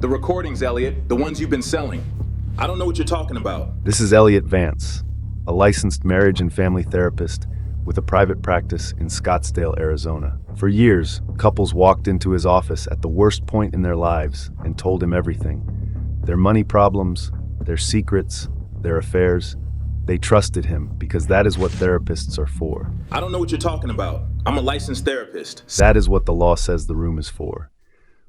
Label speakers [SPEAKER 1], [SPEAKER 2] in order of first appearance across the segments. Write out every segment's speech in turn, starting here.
[SPEAKER 1] The recordings, Elliot. The ones you've been selling. I don't know what you're talking about.
[SPEAKER 2] This is Elliot Vance, a licensed marriage and family therapist with a private practice in Scottsdale, Arizona. For years, couples walked into his office at the worst point in their lives and told him everything. Their money problems, their secrets, their affairs. They trusted him because that is what therapists are for.
[SPEAKER 1] I don't know what you're talking about. I'm a licensed therapist.
[SPEAKER 2] That is what the law says the room is for.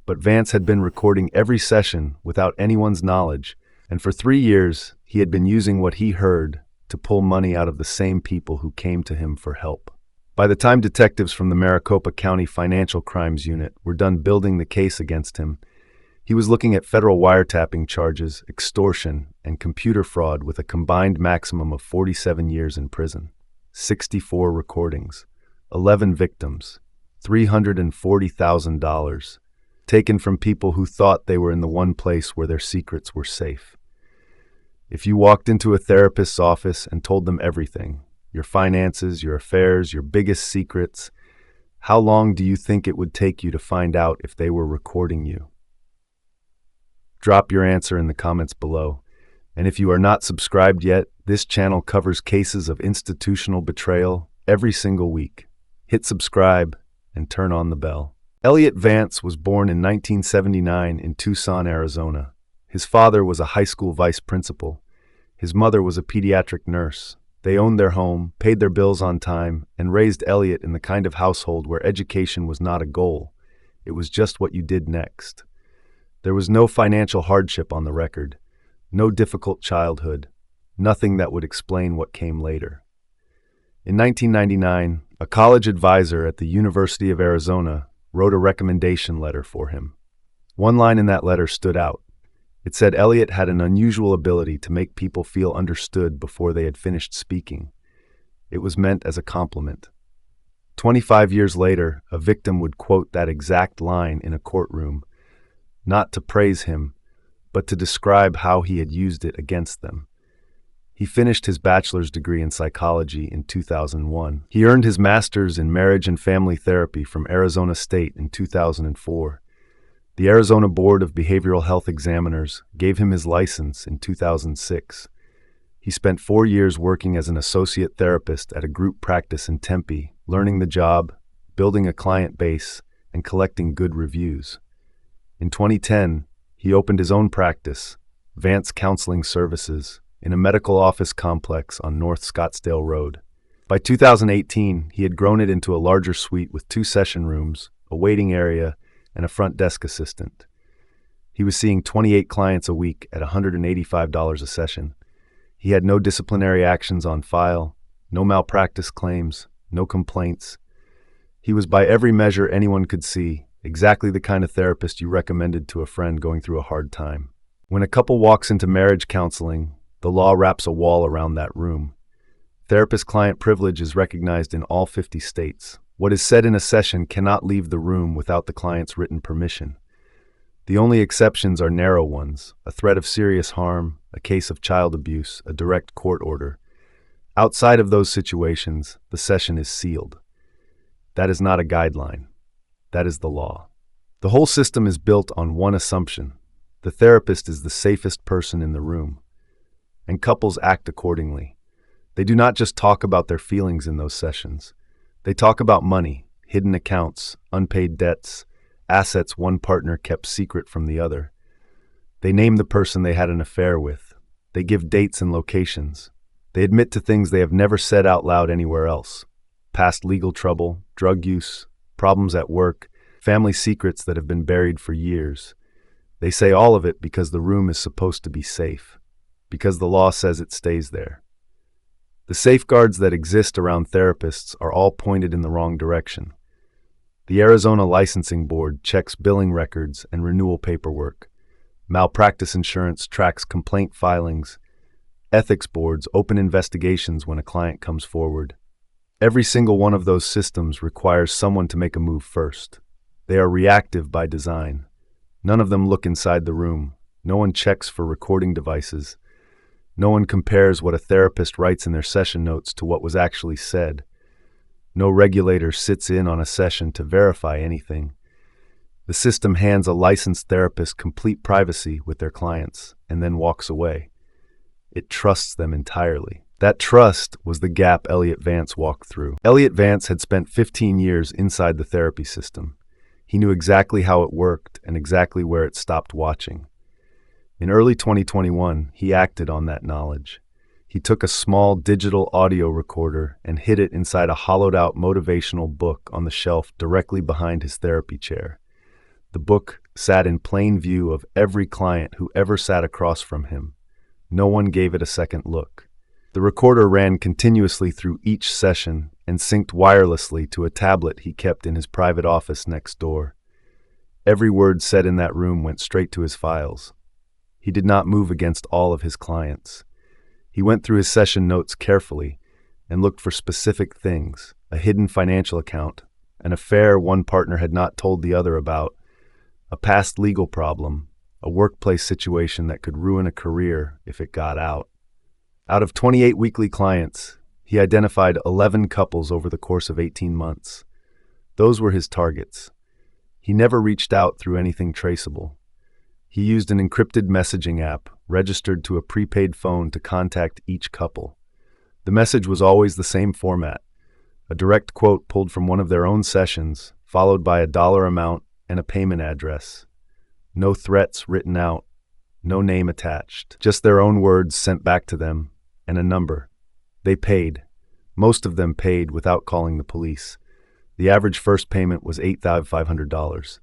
[SPEAKER 2] But Vance had been recording every session without anyone's knowledge, and for 3 years, he had been using what he heard to pull money out of the same people who came to him for help. By the time detectives from the Maricopa County Financial Crimes Unit were done building the case against him, he was looking at federal wiretapping charges, extortion, and computer fraud with a combined maximum of 47 years in prison. 64 recordings, 11 victims, $340,000, taken from people who thought they were in the one place where their secrets were safe. If you walked into a therapist's office and told them everything, your finances, your affairs, your biggest secrets, how long do you think it would take you to find out if they were recording you? Drop your answer in the comments below. And if you are not subscribed yet, this channel covers cases of institutional betrayal every single week. Hit subscribe and turn on the bell. Elliot Vance was born in 1979 in Tucson, Arizona. His father was a high school vice principal. His mother was a pediatric nurse. They owned their home, paid their bills on time, and raised Elliot in the kind of household where education was not a goal. It was just what you did next. There was no financial hardship on the record, no difficult childhood, nothing that would explain what came later. In 1999, a college advisor at the University of Arizona wrote a recommendation letter for him. One line in that letter stood out. It said Elliot had an unusual ability to make people feel understood before they had finished speaking. It was meant as a compliment. 25 years later, a victim would quote that exact line in a courtroom, not to praise him, but to describe how he had used it against them. He finished his bachelor's degree in psychology in 2001. He earned his master's in marriage and family therapy from Arizona State in 2004. The Arizona Board of Behavioral Health Examiners gave him his license in 2006. He spent 4 years working as an associate therapist at a group practice in Tempe, learning the job, building a client base, and collecting good reviews. In 2010, he opened his own practice, Vance Counseling Services, in a medical office complex on North Scottsdale Road. By 2018, he had grown it into a larger suite with 2 session rooms, a waiting area, and a front desk assistant. He was seeing 28 clients a week at $185 a session. He had no disciplinary actions on file, no malpractice claims, no complaints. He was by every measure anyone could see, exactly the kind of therapist you recommended to a friend going through a hard time. When a couple walks into marriage counseling, the law wraps a wall around that room. Therapist-client privilege is recognized in all 50 states. What is said in a session cannot leave the room without the client's written permission. The only exceptions are narrow ones: a threat of serious harm, a case of child abuse, a direct court order. Outside of those situations, the session is sealed. That is not a guideline. That is the law. The whole system is built on one assumption: the therapist is the safest person in the room. And couples act accordingly. They do not just talk about their feelings in those sessions. They talk about money, hidden accounts, unpaid debts, assets one partner kept secret from the other. They name the person they had an affair with. They give dates and locations. They admit to things they have never said out loud anywhere else: past legal trouble, drug use, problems at work, family secrets that have been buried for years. They say all of it because the room is supposed to be safe, because the law says it stays there. The safeguards that exist around therapists are all pointed in the wrong direction. The Arizona Licensing Board checks billing records and renewal paperwork. Malpractice insurance tracks complaint filings. Ethics boards open investigations when a client comes forward. Every single one of those systems requires someone to make a move first. They are reactive by design. None of them look inside the room. No one checks for recording devices. No one compares what a therapist writes in their session notes to what was actually said. No regulator sits in on a session to verify anything. The system hands a licensed therapist complete privacy with their clients and then walks away. It trusts them entirely. That trust was the gap Elliot Vance walked through. Elliot Vance had spent 15 years inside the therapy system. He knew exactly how it worked and exactly where it stopped watching. In early 2021, he acted on that knowledge. He took a small digital audio recorder and hid it inside a hollowed-out motivational book on the shelf directly behind his therapy chair. The book sat in plain view of every client who ever sat across from him. No one gave it a second look. The recorder ran continuously through each session and synced wirelessly to a tablet he kept in his private office next door. Every word said in that room went straight to his files. He did not move against all of his clients. He went through his session notes carefully and looked for specific things: a hidden financial account, an affair one partner had not told the other about, a past legal problem, a workplace situation that could ruin a career if it got out. Out of 28 weekly clients, he identified 11 couples over the course of 18 months. Those were his targets. He never reached out through anything traceable. He used an encrypted messaging app registered to a prepaid phone to contact each couple. The message was always the same format: a direct quote pulled from one of their own sessions, followed by a dollar amount and a payment address. No threats written out, no name attached, just their own words sent back to them, and a number. They paid. Most of them paid without calling the police. The average first payment was $8,500.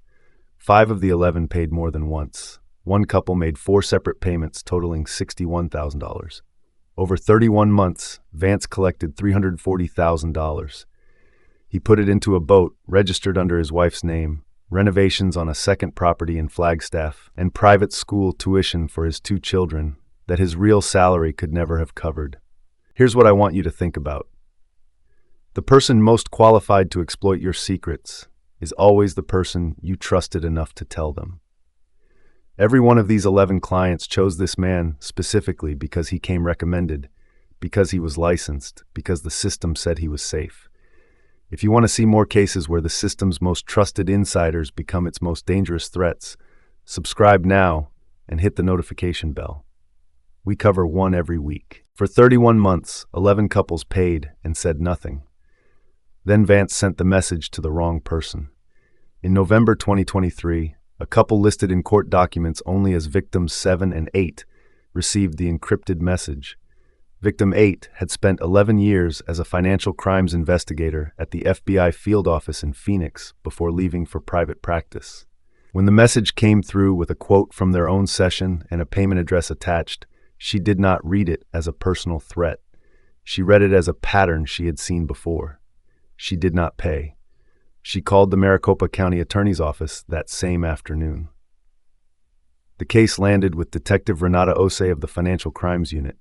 [SPEAKER 2] 5 of the 11 paid more than once. One couple made 4 separate payments totaling $61,000. Over 31 months, Vance collected $340,000. He put it into a boat registered under his wife's name, renovations on a second property in Flagstaff, and private school tuition for his 2 children that his real salary could never have covered. Here's what I want you to think about. The person most qualified to exploit your secrets is always the person you trusted enough to tell them. Every one of these 11 clients chose this man specifically because he came recommended, because he was licensed, because the system said he was safe. If you want to see more cases where the system's most trusted insiders become its most dangerous threats, subscribe now and hit the notification bell. We cover one every week. For 31 months, 11 couples paid and said nothing. Then Vance sent the message to the wrong person. In November 2023, a couple listed in court documents only as victims 7 and 8 received the encrypted message. Victim 8 had spent 11 years as a financial crimes investigator at the FBI field office in Phoenix before leaving for private practice. When the message came through with a quote from their own session and a payment address attached, she did not read it as a personal threat. She read it as a pattern she had seen before. She did not pay. She called the Maricopa County Attorney's Office that same afternoon. The case landed with Detective Renata Osei of the Financial Crimes Unit.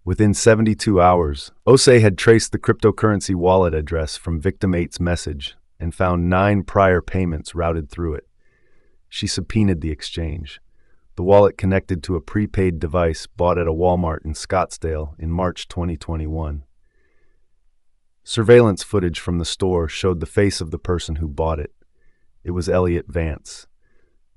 [SPEAKER 2] Within 72 hours, Osei had traced the cryptocurrency wallet address from Victim 8's message and found 9 prior payments routed through it. She subpoenaed the exchange. The wallet connected to a prepaid device bought at a Walmart in Scottsdale in March 2021. Surveillance footage from the store showed the face of the person who bought it. It was Elliot Vance.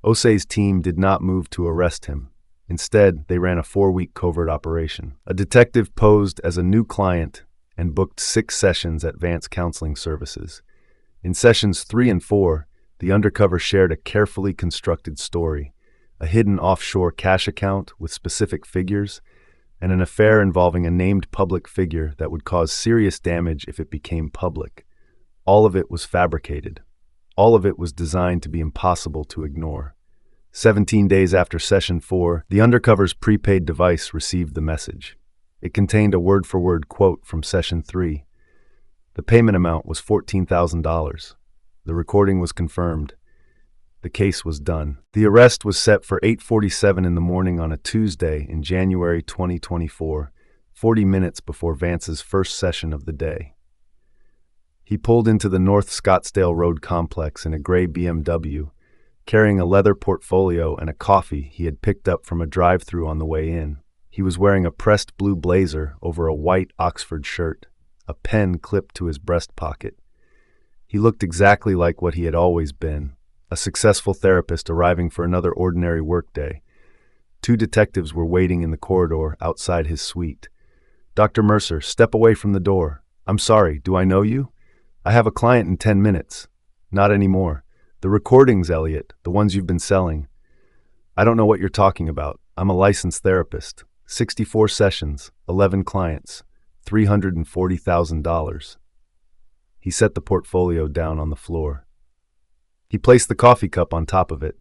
[SPEAKER 2] Osei's team did not move to arrest him. Instead, they ran a 4-week covert operation. A detective posed as a new client and booked 6 sessions at Vance Counseling Services. In sessions 3 and 4, the undercover shared a carefully constructed story, a hidden offshore cash account with specific figures, and an affair involving a named public figure that would cause serious damage if it became public. All of it was fabricated. All of it was designed to be impossible to ignore. 17 days after Session 4, the undercover's prepaid device received the message. It contained a word-for-word quote from Session 3. The payment amount was $14,000. The recording was confirmed. The case was done. The arrest was set for 8:47 in the morning on a Tuesday in January 2024, 40 minutes before Vance's first session of the day. He pulled into the North Scottsdale Road complex in a gray BMW, carrying a leather portfolio and a coffee he had picked up from a drive-thru on the way in. He was wearing a pressed blue blazer over a white Oxford shirt, a pen clipped to his breast pocket. He looked exactly like what he had always been, a successful therapist arriving for another ordinary workday. Two detectives were waiting in the corridor outside his suite. "Dr. Mercer, step away from the door. I'm sorry, do I know you? I have a client in 10 minutes. Not anymore. The recordings, Elliot, the ones you've been selling. I don't know what you're talking about. I'm a licensed therapist. 64 sessions, 11 clients, $340,000. He set the portfolio down on the floor. He placed the coffee cup on top of it.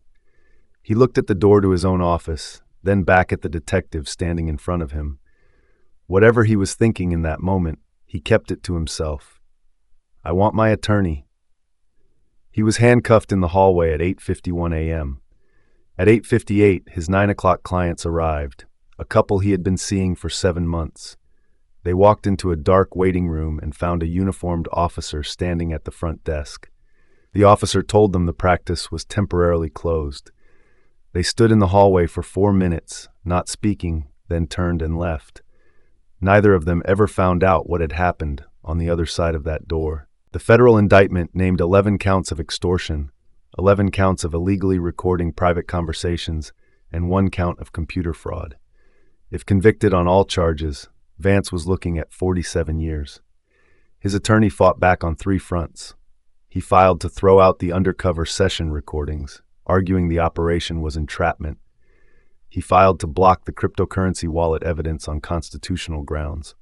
[SPEAKER 2] He looked at the door to his own office, then back at the detective standing in front of him. Whatever he was thinking in that moment, he kept it to himself. "I want my attorney." He was handcuffed in the hallway at 8:51 a.m. At 8:58, his 9 o'clock clients arrived, a couple he had been seeing for 7 months. They walked into a dark waiting room and found a uniformed officer standing at the front desk. The officer told them the practice was temporarily closed. They stood in the hallway for 4 minutes, not speaking, then turned and left. Neither of them ever found out what had happened on the other side of that door. The federal indictment named 11 counts of extortion, 11 counts of illegally recording private conversations, and 1 count of computer fraud. If convicted on all charges, Vance was looking at 47 years. His attorney fought back on 3 fronts. He filed to throw out the undercover session recordings, arguing the operation was entrapment. He filed to block the cryptocurrency wallet evidence on constitutional grounds.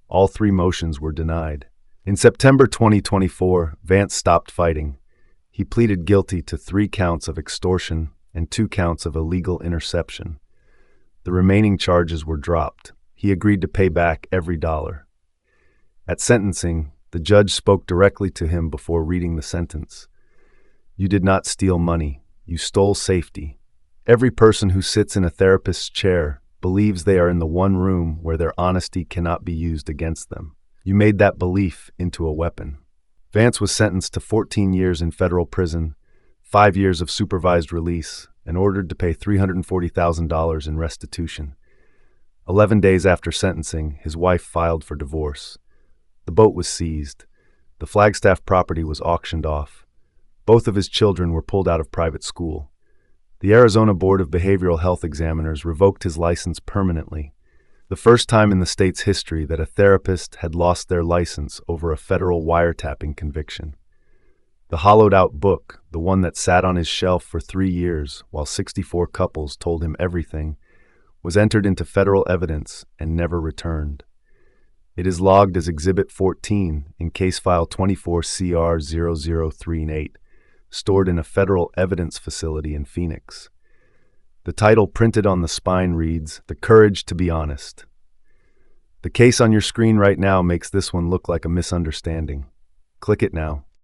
[SPEAKER 2] All 3 motions were denied. In September 2024, Vance stopped fighting. He pleaded guilty to 3 counts of extortion and 2 counts of illegal interception. The remaining charges were dropped. He agreed to pay back every dollar. At sentencing, the judge spoke directly to him before reading the sentence. "You did not steal money. You stole safety. Every person who sits in a therapist's chair believes they are in the one room where their honesty cannot be used against them. You made that belief into a weapon." Vance was sentenced to 14 years in federal prison, 5 years of supervised release, and ordered to pay $340,000 in restitution. 11 days after sentencing, his wife filed for divorce. The boat was seized. The Flagstaff property was auctioned off. Both of his children were pulled out of private school. The Arizona Board of Behavioral Health Examiners revoked his license permanently, the first time in the state's history that a therapist had lost their license over a federal wiretapping conviction. The hollowed-out book, the one that sat on his shelf for 3 years while 64 couples told him everything, was entered into federal evidence and never returned. It is logged as Exhibit 14 in Case File 24CR00338, stored in a federal evidence facility in Phoenix. The title printed on the spine reads, "The Courage to be Honest." The case on your screen right now makes this one look like a misunderstanding. Click it now.